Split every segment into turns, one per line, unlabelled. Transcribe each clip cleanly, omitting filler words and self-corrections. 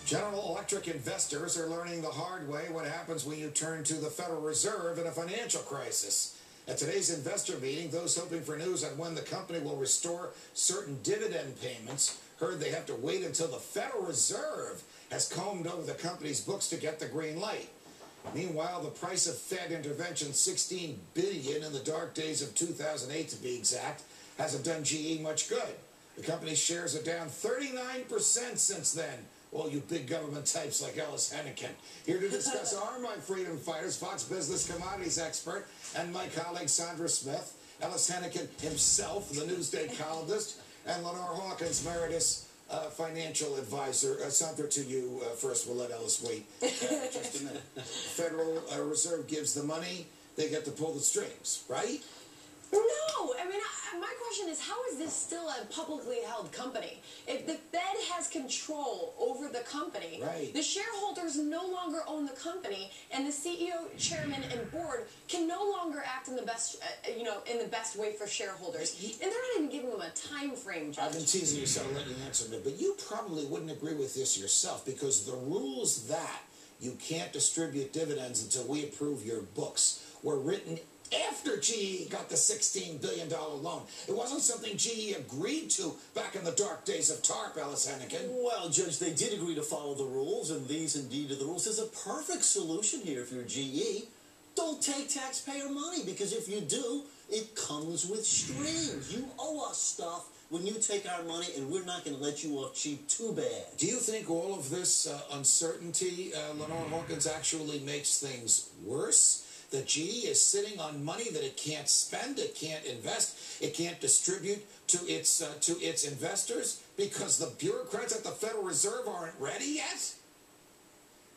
General Electric investors are learning the hard way what happens when you turn to the Federal Reserve in a financial crisis. At today's investor meeting, those hoping for news on when the company will restore certain dividend payments heard they have to wait until the Federal Reserve has combed over the company's books to get the green light. Meanwhile, the price of Fed intervention, $16 billion in the dark days of 2008 to be exact, hasn't done GE much good. The company's shares are down 39% since then. Well, you big government types like Ellis Henneken. Here to discuss are my freedom fighters, Fox Business commodities expert, and my colleague Sandra Smith, Ellis Henneken himself, the Newsday columnist, and Lenore Hawkins, Emeritus financial advisor. Sandra, to you first. We'll let Ellis wait just a minute. Federal Reserve gives the money. They get to pull the strings, right?
No, I mean, my question is, how is this still a publicly held company? If the Fed has control over the company,
right, the
shareholders no longer own the company, and the CEO, chairman, and board can no longer act in the best, in the best way for shareholders. And they're not even giving them a time frame, Judge.
I've been teasing you, so I'll let you answer me. But you probably wouldn't agree with this yourself, because the rules that you can't distribute dividends until we approve your books were written after GE got the $16 billion loan. It wasn't something GE agreed to back in the dark days of TARP, Ellis Henneken.
Well, Judge, they did agree to follow the rules, and these indeed are the rules. There's a perfect solution here if you're GE. Don't take taxpayer money, because if you do, it comes with strings. You owe us stuff when you take our money, and we're not going to let you off cheap too bad.
Do you think all of this uncertainty, Lenore Hawkins, actually makes things worse? That GE is sitting on money that it can't spend, it can't invest, it can't distribute to its investors because the bureaucrats at the Federal Reserve aren't ready yet?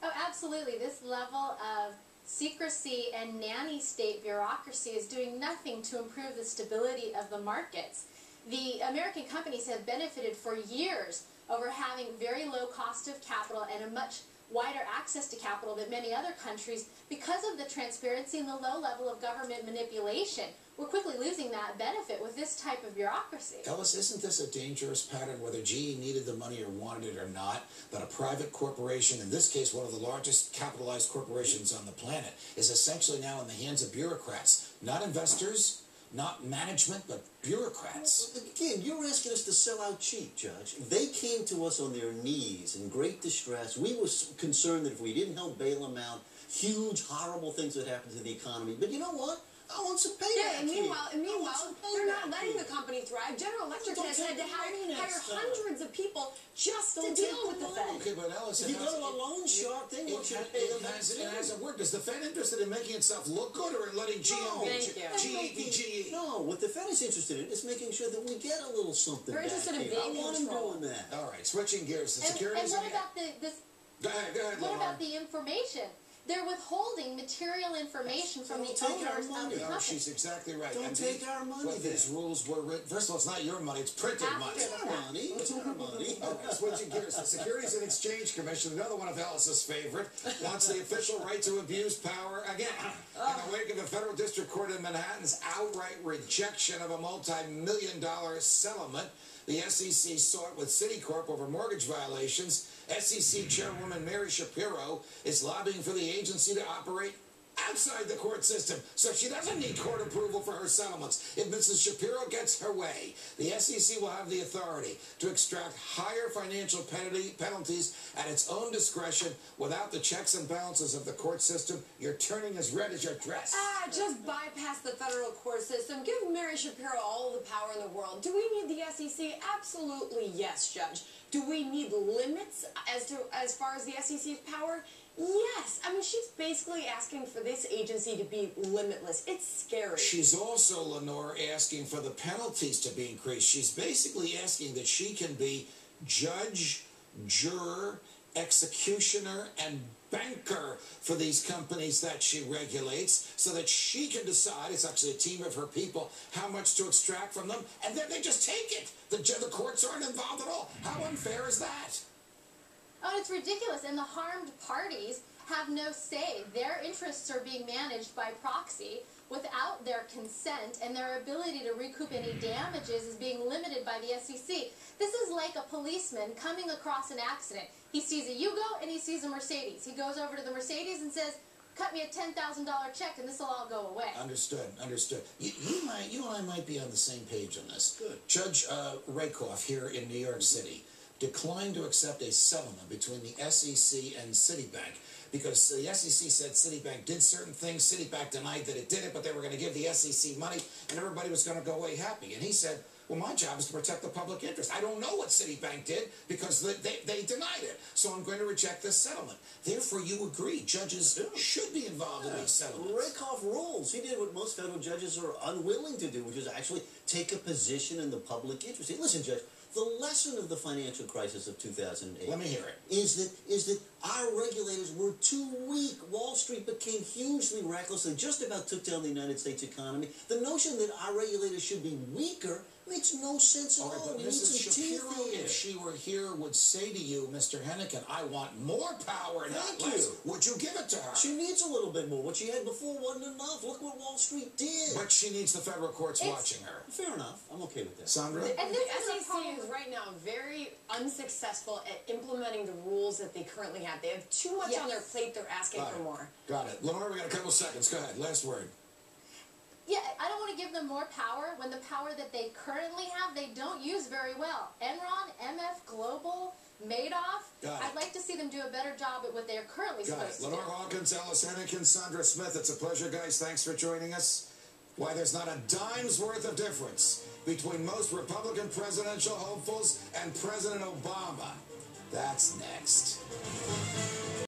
Oh, absolutely. This level of secrecy and nanny state bureaucracy is doing nothing to improve the stability of the markets. The American companies have benefited for years over having very low cost of capital and a much wider access to capital than many other countries because of the transparency and the low level of government manipulation. We're quickly losing that benefit with this type of bureaucracy.
Ellis, isn't this a dangerous pattern, whether GE needed the money or wanted it or not, that a private corporation, in this case one of the largest capitalized corporations on the planet, is essentially now in the hands of bureaucrats, not investors, not management, but bureaucrats?
Well, again, you're asking us to sell out cheap, Judge. They came to us on their knees in great distress. We were concerned that if we didn't help bail them out, huge, horrible things would happen to the economy. But you know what? I want some payback.
Yeah, and meanwhile, they're not letting the company thrive. General Electric has had to hire hundreds of people just to deal with the Fed.
Okay, but Ellis,
if you go to a loan shark, they want you to pay them.
It hasn't worked. Is the Fed interested in making itself look good or in letting GE be GE?
No, what the Fed is interested in is making sure that we get a little something
They're interested in
back.
being in
I want them
control.
doing that.
All right, switching gears. The securities.
And what about
Go ahead,
what
Lenore.
about the information? They're withholding material information from the owners of the company.
No, she's exactly right.
Don't take our money.
Well, these rules were written. First of all, it's not your money; it's printed money.
It's our money. It's our money.
All right, switching gears. The Securities and Exchange Commission, another one of Ellis's favorite, wants the official right to abuse power again. In the wake of the Federal District Court in Manhattan's outright rejection of a multi-million-dollar settlement, the SEC sought with Citicorp over mortgage violations. SEC Chairwoman Mary Shapiro is lobbying for the agency to operate outside the court system, so she doesn't need court approval for her settlements. If Mrs. Shapiro gets her way, the SEC will have the authority to extract higher financial penalties at its own discretion without the checks and balances of the court system. You're turning as red as your dress.
Just bypass the federal court system. Give Mary Shapiro all the power in the world. Do we need the SEC? Absolutely yes, Judge. Do we need limits as far as the SEC's power? Yes. I mean, she's basically asking for this agency to be limitless. It's scary.
She's also, Lenore, asking for the penalties to be increased. She's basically asking that she can be judge, juror, executioner, and banker for these companies that she regulates so that she can decide, it's actually a team of her people, how much to extract from them, and then they just take it. The courts aren't involved at all. How unfair is that?
Oh, it's ridiculous, and the harmed parties have no say. Their interests are being managed by proxy without their consent, and their ability to recoup any damages is being limited by the SEC. This is like a policeman coming across an accident. He sees a Yugo and he sees a Mercedes. He goes over to the Mercedes and says, cut me a $10,000 check and this will all go away.
Understood, understood. You and I might be on the same page on this.
Good.
Judge Rakoff here in New York City declined to accept a settlement between the SEC and Citibank because the SEC said Citibank did certain things. Citibank denied that it did it, but they were going to give the SEC money and everybody was going to go away happy. And he said, well, my job is to protect the public interest. I don't know what Citibank did because they denied it. So I'm going to reject this settlement. Therefore, you agree judges should be involved in these settlements.
Rakoff rules. He did what most federal judges are unwilling to do, which is actually take a position in the public interest. Hey, listen, Judge, the lesson of the financial crisis of 2008
Let me hear it.
is that our regulators were too weak. Wall Street became hugely reckless. They just about took down the United States economy. The notion that our regulators should be weaker makes no sense at all.
But
We need
Mrs.
some teeth
Shapiro,
here.
if she were here, would say to you, Mr. Hennigan, I want more power, not
Thank
less.
you.
Would you give it to her?
She needs a little bit more. What she had before wasn't enough. Look what Wall Street did.
But she needs the federal courts watching her.
Fair enough. I'm okay with that.
Sandra?
And
The
this is a
SEC
problem.
is right now very unsuccessful at implementing the rules that they currently have. They have too much on their plate. They're asking for more.
Got it. Lenore, we got a couple seconds. Go ahead. Last word.
Yeah, I don't want to give them more power when the power that they currently have, they don't use very well. Enron, MF Global, Madoff, I'd like to see them do a better job at what they're currently supposed to do.
Lenore Hawkins, Alice Hennigan, Sandra Smith, it's a pleasure, guys. Thanks for joining us. Why, there's not a dime's worth of difference between most Republican presidential hopefuls and President Obama. That's next.